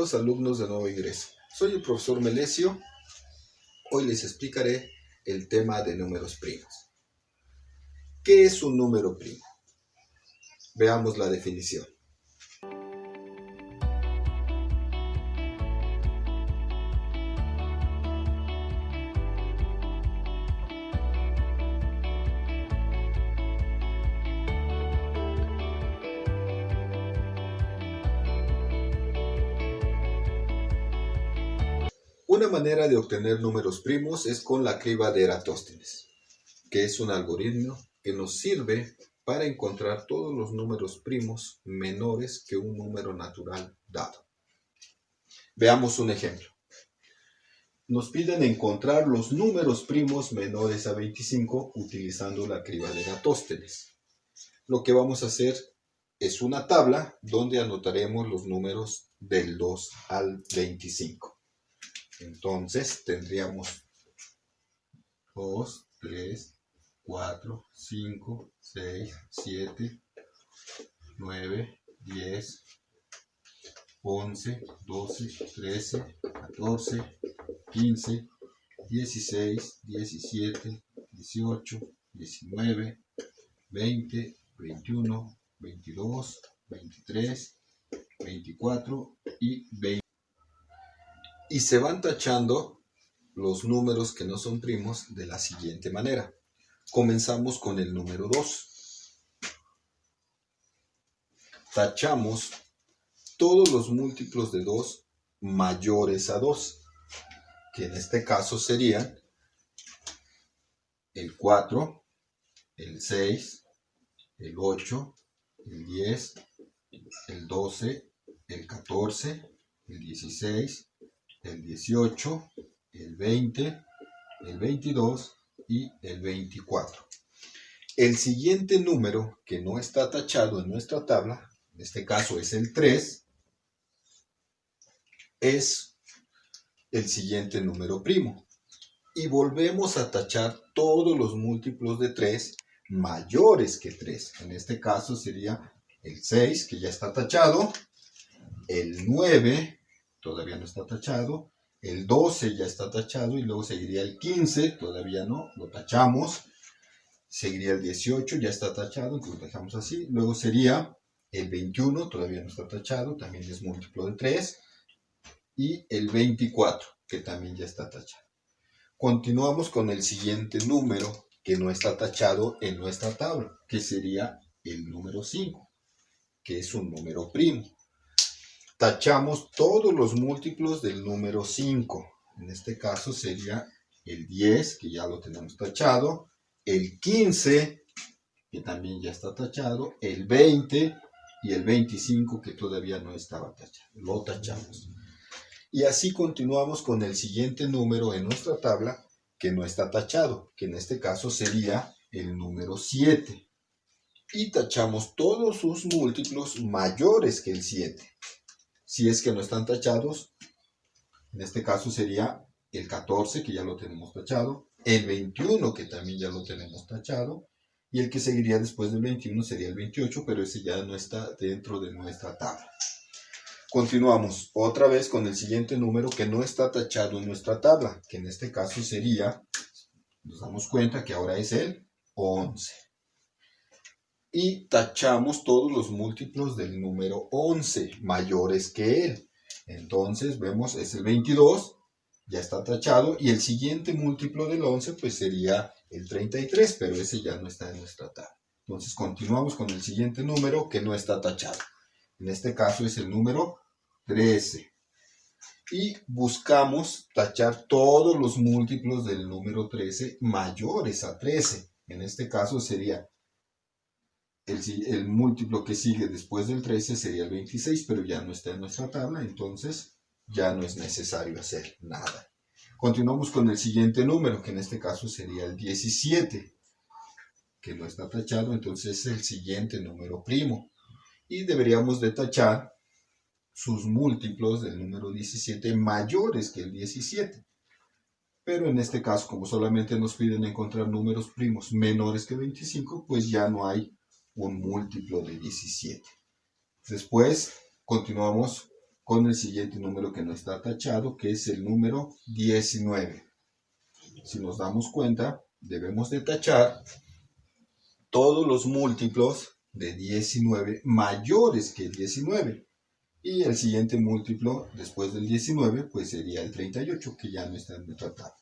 Estimados alumnos de nuevo ingreso, soy el profesor Melesio. Hoy les explicaré el tema de números primos. ¿Qué es un número primo? Veamos la definición. Una manera de obtener números primos es con la criba de Eratóstenes, que es un algoritmo que nos sirve para encontrar todos los números primos menores que un número natural dado. Veamos un ejemplo. Nos piden encontrar los números primos menores a 25 utilizando la criba de Eratóstenes. Lo que vamos a hacer es una tabla donde anotaremos los números del 2 al 25. Entonces tendríamos 2, 3, 4, 5, 6, 7, 9, 10, 11, 12, 13, 14, 15, 16, 17, 18, 19, 20, 21, 22, 23, 24 y 20. Y se van tachando los números que no son primos de la siguiente manera. Comenzamos con el número 2. Tachamos todos los múltiplos de 2 mayores a 2, que en este caso serían el 4, el 6, el 8, el 10, el 12, el 14, el 16, el 18, el 20, el 22 y el 24. El siguiente número que no está tachado en nuestra tabla, en este caso es el 3, es el siguiente número primo. Y volvemos a tachar todos los múltiplos de 3 mayores que 3. En este caso sería el 6, que ya está tachado, el 9, todavía no está tachado, el 12 ya está tachado y luego seguiría el 15, todavía no, lo tachamos, seguiría el 18, ya está tachado, entonces lo tachamos así, luego sería el 21, todavía no está tachado, también es múltiplo de 3, y el 24, que también ya está tachado. Continuamos con el siguiente número que no está tachado en nuestra tabla, que sería el número 5, que es un número primo. Tachamos todos los múltiplos del número 5. En este caso sería el 10, que ya lo tenemos tachado, el 15, que también ya está tachado, el 20 y el 25, que todavía no estaba tachado. Lo tachamos. Y así continuamos con el siguiente número en nuestra tabla que no está tachado, que en este caso sería el número 7. Y tachamos todos sus múltiplos mayores que el 7. Si es que no están tachados, en este caso sería el 14, que ya lo tenemos tachado, el 21, que también ya lo tenemos tachado, y el que seguiría después del 21 sería el 28, pero ese ya no está dentro de nuestra tabla. Continuamos otra vez con el siguiente número que no está tachado en nuestra tabla, que en este caso sería, nos damos cuenta que ahora es el 11. Y tachamos todos los múltiplos del número 11, mayores que él. Entonces vemos, es el 22, ya está tachado, y el siguiente múltiplo del 11 pues sería el 33, pero ese ya no está en nuestra tabla. Entonces continuamos con el siguiente número que no está tachado. En este caso es el número 13. Y buscamos tachar todos los múltiplos del número 13 mayores a 13. En este caso sería el múltiplo que sigue después del 13 sería el 26, pero ya no está en nuestra tabla, entonces ya no es necesario hacer nada. Continuamos con el siguiente número, que en este caso sería el 17, que no está tachado, entonces es el siguiente número primo. Y deberíamos de tachar sus múltiplos del número 17 mayores que el 17. Pero en este caso, como solamente nos piden encontrar números primos menores que 25, pues ya no hay un múltiplo de 17. Después continuamos con el siguiente número que no está tachado, que es el número 19. Si nos damos cuenta, debemos de tachar todos los múltiplos de 19 mayores que 19. Y el siguiente múltiplo después del 19 pues sería el 38, que ya no está en nuestra tabla.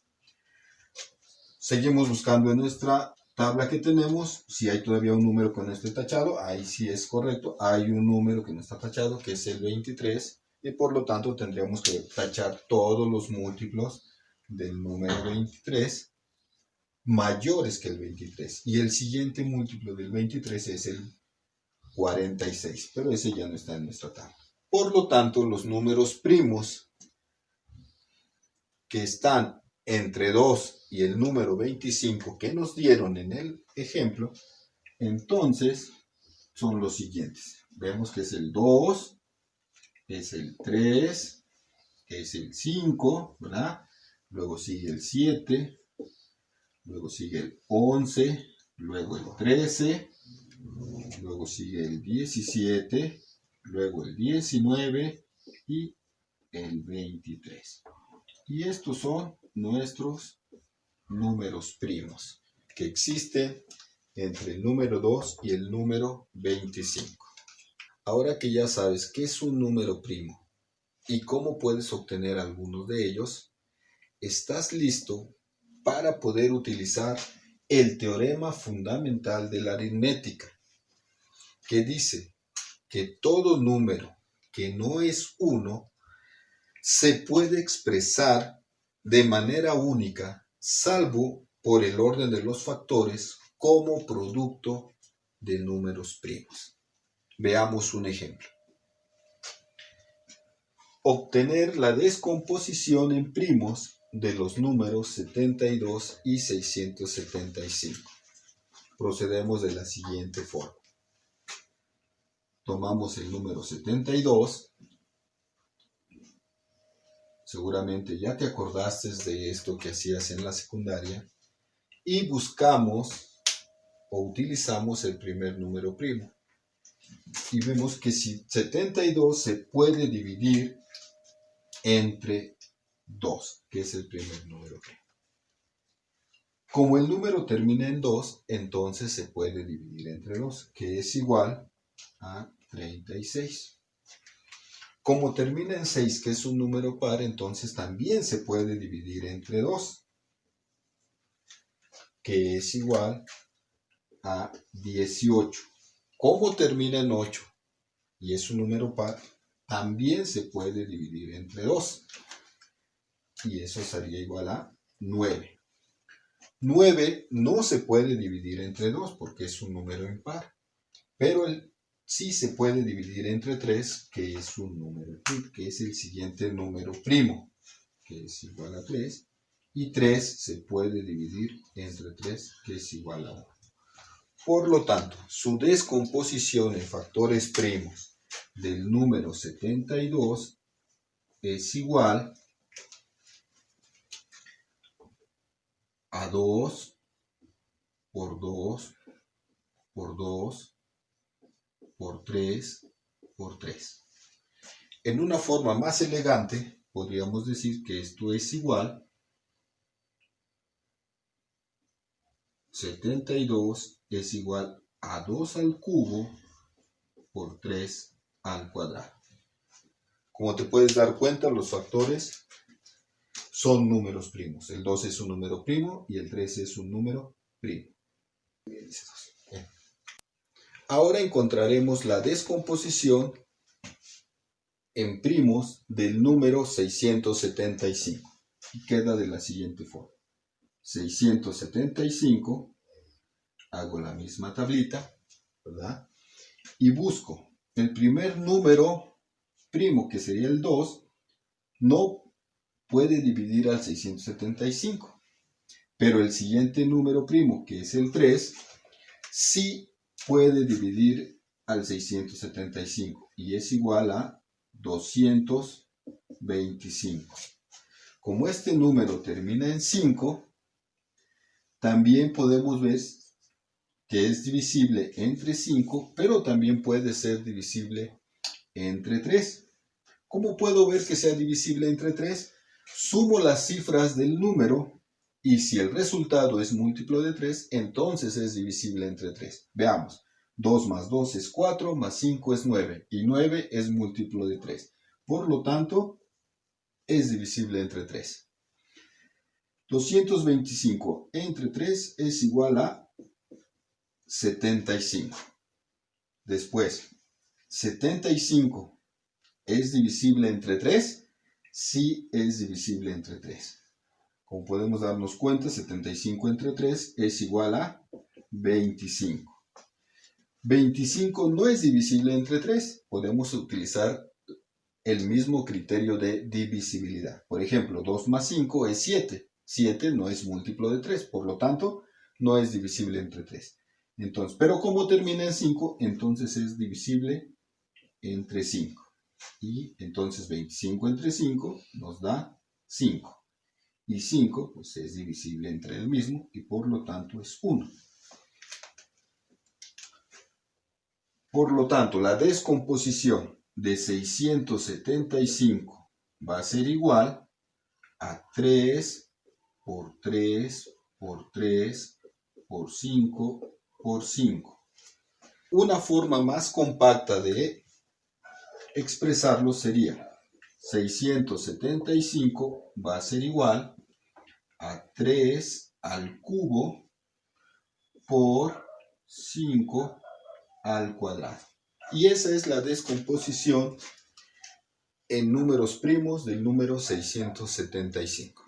Seguimos buscando en nuestra tabla que tenemos si hay todavía un número que no esté tachado. Ahí sí es correcto, hay un número que no está tachado, que es el 23, y por lo tanto tendríamos que tachar todos los múltiplos del número 23 mayores que el 23, y el siguiente múltiplo del 23 es el 46, pero ese ya no está en nuestra tabla. Por lo tanto, los números primos que están entre 2 y el número 25 que nos dieron en el ejemplo, entonces son los siguientes. Vemos que es el 2, es el 3, es el 5, ¿verdad? Luego sigue el 7, luego sigue el 11, luego el 13, luego sigue el 17, luego el 19 y el 23. Y estos son nuestros números primos que existen entre el número 2 y el número 25. Ahora que ya sabes qué es un número primo y cómo puedes obtener algunos de ellos, estás listo para poder utilizar el teorema fundamental de la aritmética, que dice que todo número que no es 1 se puede expresar de manera única, salvo por el orden de los factores, como producto de números primos. Veamos un ejemplo. Obtener la descomposición en primos de los números 72 y 675. Procedemos de la siguiente forma. Tomamos el número 72. Seguramente ya te acordaste de esto que hacías en la secundaria. Y buscamos o utilizamos el primer número primo. Y vemos que si 72 se puede dividir entre 2, que es el primer número primo. Como el número termina en 2, entonces se puede dividir entre 2, que es igual a 36. Como termina en 6, que es un número par, entonces también se puede dividir entre 2, que es igual a 18. Como termina en 8 y es un número par, también se puede dividir entre 2, y eso sería igual a 9. 9 no se puede dividir entre 2 porque es un número impar, pero sí se puede dividir entre 3, que es un número primo, que es el siguiente número primo, que es igual a 3, y 3 se puede dividir entre 3, que es igual a 1. Por lo tanto, su descomposición en factores primos del número 72 es igual a 2 por 2 por 2 por 3 por 3. En una forma más elegante, podríamos decir que esto es igual 72 es igual a 2 al cubo por 3 al cuadrado. Como te puedes dar cuenta, los factores son números primos. El 2 es un número primo y el 3 es un número primo. Ahora encontraremos la descomposición en primos del número 675. Y queda de la siguiente forma. 675, hago la misma tablita, ¿verdad? Y busco el primer número primo, que sería el 2, no puede dividir al 675. Pero el siguiente número primo, que es el 3, sí puede dividir al 675 y es igual a 225. Como este número termina en 5, también podemos ver que es divisible entre 5, pero también puede ser divisible entre 3. ¿Cómo puedo ver que sea divisible entre 3? Sumo las cifras del número y si el resultado es múltiplo de 3, entonces es divisible entre 3. Veamos. 2 más 2 es 4, más 5 es 9 y 9 es múltiplo de 3. Por lo tanto, es divisible entre 3. 225 entre 3 es igual a 75. Después, 75 es divisible entre 3. Sí es divisible entre 3. Como podemos darnos cuenta, 75 entre 3 es igual a 25. 25 no es divisible entre 3. Podemos utilizar el mismo criterio de divisibilidad. Por ejemplo, 2 más 5 es 7. 7 no es múltiplo de 3, por lo tanto, no es divisible entre 3. Entonces, pero como termina en 5, entonces es divisible entre 5. Y entonces 25 entre 5 nos da 5. Y 5 pues, es divisible entre el mismo y por lo tanto es 1. Por lo tanto, la descomposición de 675 va a ser igual a 3 por 3 por 3 por 5 por 5. Una forma más compacta de expresarlo sería 675 va a ser igual a 3 al cubo por 5 al cuadrado. Y esa es la descomposición en números primos del número 675.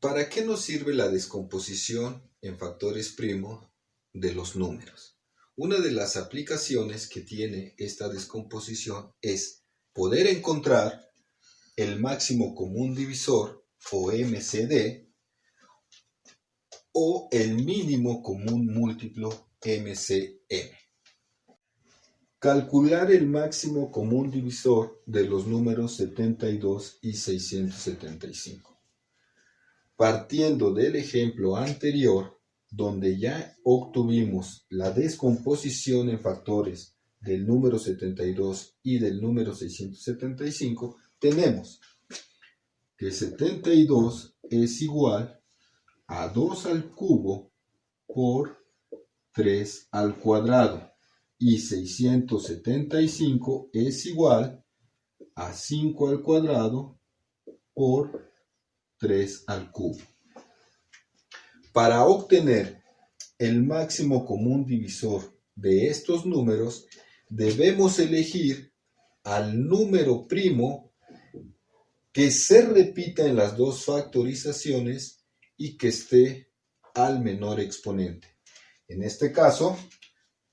¿Para qué nos sirve la descomposición en factores primos de los números? Una de las aplicaciones que tiene esta descomposición es poder encontrar el máximo común divisor, o MCD, o el mínimo común múltiplo, MCM. Calcular el máximo común divisor de los números 72 y 675. Partiendo del ejemplo anterior, donde ya obtuvimos la descomposición en factores del número 72 y del número 675, tenemos que 72 es igual a 2 al cubo por 3 al cuadrado y 675 es igual a 5 al cuadrado por 3 al cubo. Para obtener el máximo común divisor de estos números, debemos elegir al número primo que se repita en las dos factorizaciones y que esté al menor exponente. En este caso,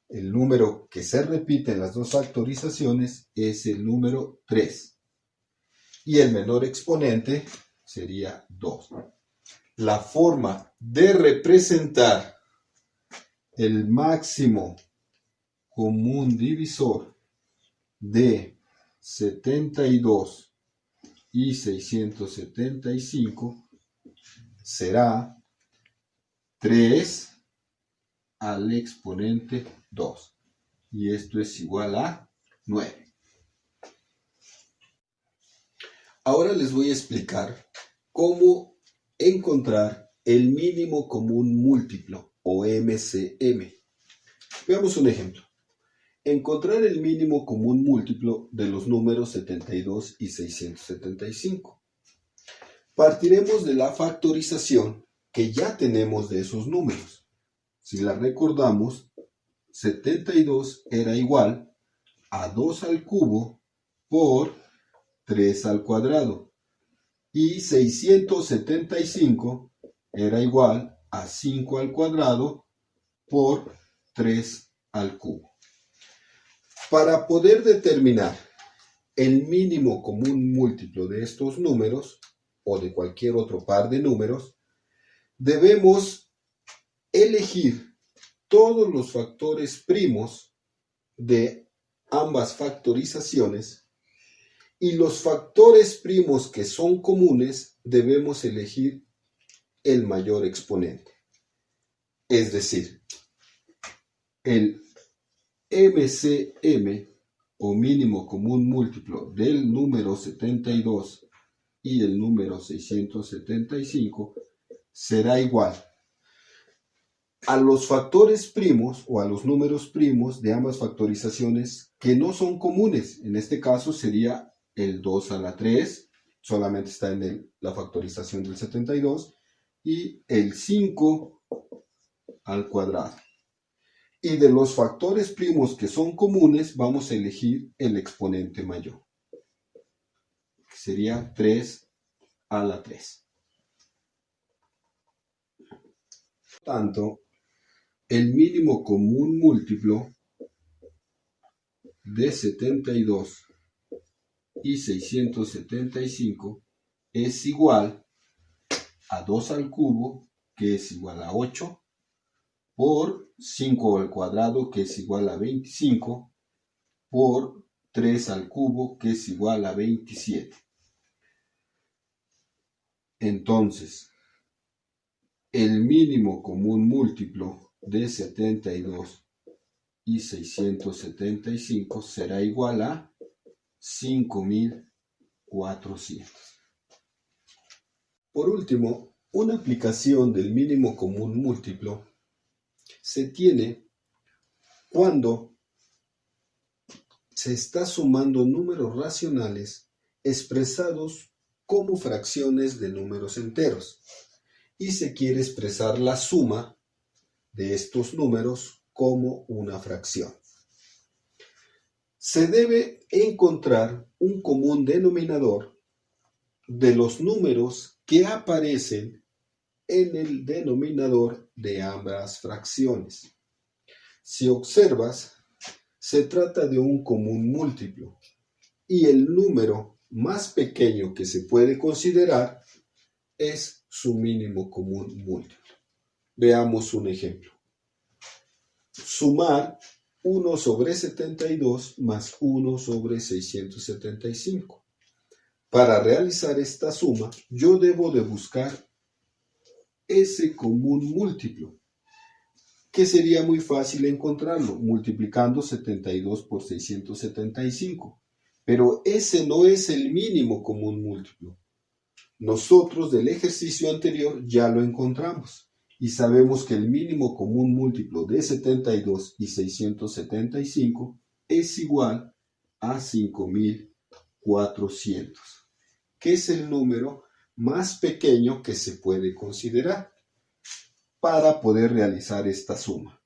el número que se repite en las dos factorizaciones es el número 3. Y el menor exponente sería 2. La forma de representar el máximo común divisor de 72 y 675 será 3 al exponente 2. Y esto es igual a 9. Ahora les voy a explicar cómo encontrar el mínimo común múltiplo, o MCM. Veamos un ejemplo. Encontrar el mínimo común múltiplo de los números 72 y 675. Partiremos de la factorización que ya tenemos de esos números. Si la recordamos, 72 era igual a 2 al cubo por 3 al cuadrado. Y 675 era igual a 5 al cuadrado por 3 al cubo. Para poder determinar el mínimo común múltiplo de estos números, o de cualquier otro par de números, debemos elegir todos los factores primos de ambas factorizaciones, y los factores primos que son comunes debemos elegir el mayor exponente. Es decir, el MCM o mínimo común múltiplo del número 72 y el número 675 será igual a los factores primos o a los números primos de ambas factorizaciones que no son comunes. En este caso sería el 2 a la 3, solamente está en la factorización del 72, y el 5 al cuadrado. Y de los factores primos que son comunes, vamos a elegir el exponente mayor, que sería 3 a la 3. Por tanto, el mínimo común múltiplo de 72 y 675 es igual a 2 al cubo, que es igual a 8, por 5 al cuadrado, que es igual a 25, por 3 al cubo, que es igual a 27. Entonces, el mínimo común múltiplo de 72 y 675 será igual a 5400. Por último, una aplicación del mínimo común múltiplo se tiene cuando se está sumando números racionales expresados como fracciones de números enteros y se quiere expresar la suma de estos números como una fracción. Se debe encontrar un común denominador de los números que aparecen en el denominador de ambas fracciones. Si observas, se trata de un común múltiplo y el número más pequeño que se puede considerar es su mínimo común múltiplo. Veamos un ejemplo. Sumar 1 sobre 72 más 1 sobre 675. Para realizar esta suma, yo debo de buscar ese común múltiplo, que sería muy fácil encontrarlo multiplicando 72 por 675. Pero ese no es el mínimo común múltiplo. Nosotros del ejercicio anterior ya lo encontramos y sabemos que el mínimo común múltiplo de 72 y 675 es igual a 5400, que es el número más pequeño que se puede considerar para poder realizar esta suma.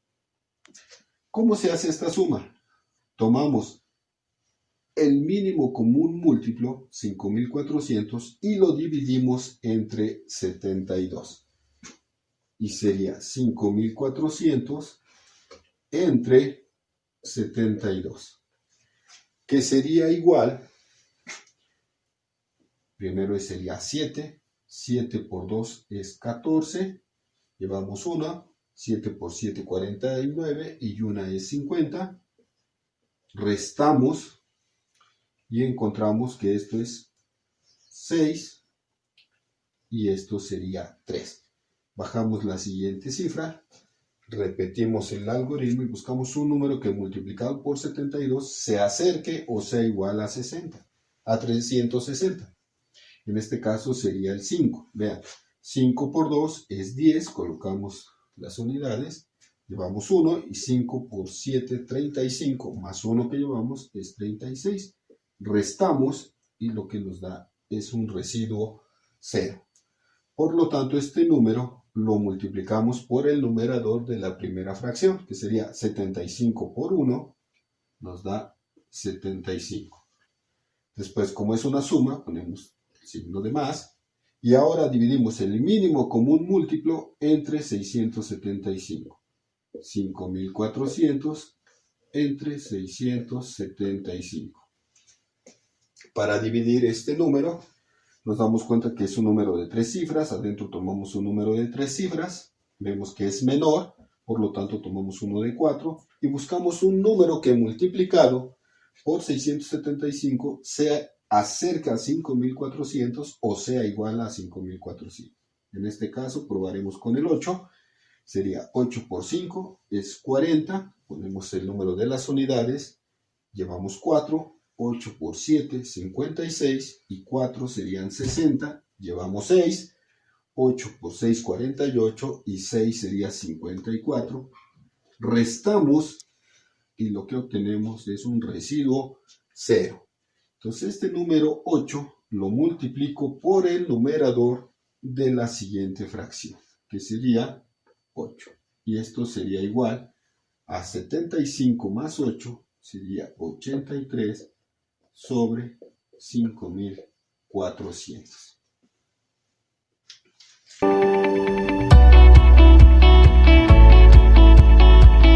¿Cómo se hace esta suma? Tomamos el mínimo común múltiplo, 5400, y lo dividimos entre 72. Y sería 5400 entre 72, que sería igual, primero sería 7, 7 por 2 es 14, llevamos 1, 7 por 7, 49, y 1 es 50, restamos y encontramos que esto es 6 y esto sería 3. Bajamos la siguiente cifra, repetimos el algoritmo y buscamos un número que multiplicado por 72 se acerque o sea igual a 360. En este caso sería el 5. Vean, 5 por 2 es 10, colocamos las unidades, llevamos 1 y 5 por 7, 35, más 1 que llevamos es 36. Restamos y lo que nos da es un residuo 0. Por lo tanto, este número lo multiplicamos por el numerador de la primera fracción, que sería 75 por 1, nos da 75. Después, como es una suma, ponemos el signo de más, y ahora dividimos el mínimo común múltiplo entre 675. 5400 entre 675. Para dividir este número, nos damos cuenta que es un número de 3 cifras, adentro tomamos un número de 3 cifras, vemos que es menor, por lo tanto tomamos uno de 4 y buscamos un número que multiplicado por 675 sea acerca a 5400 o sea igual a 5400. En este caso probaremos con el 8, sería 8 por 5 es 40, ponemos el número de las unidades llevamos 4, 8 por 7, 56, y 4 serían 60, llevamos 6, 8 por 6, 48, y 6 sería 54. Restamos y lo que obtenemos es un residuo 0. Entonces este número 8 lo multiplico por el numerador de la siguiente fracción, que sería 8. Y esto sería igual a 75 más 8, sería 83 sobre 5400.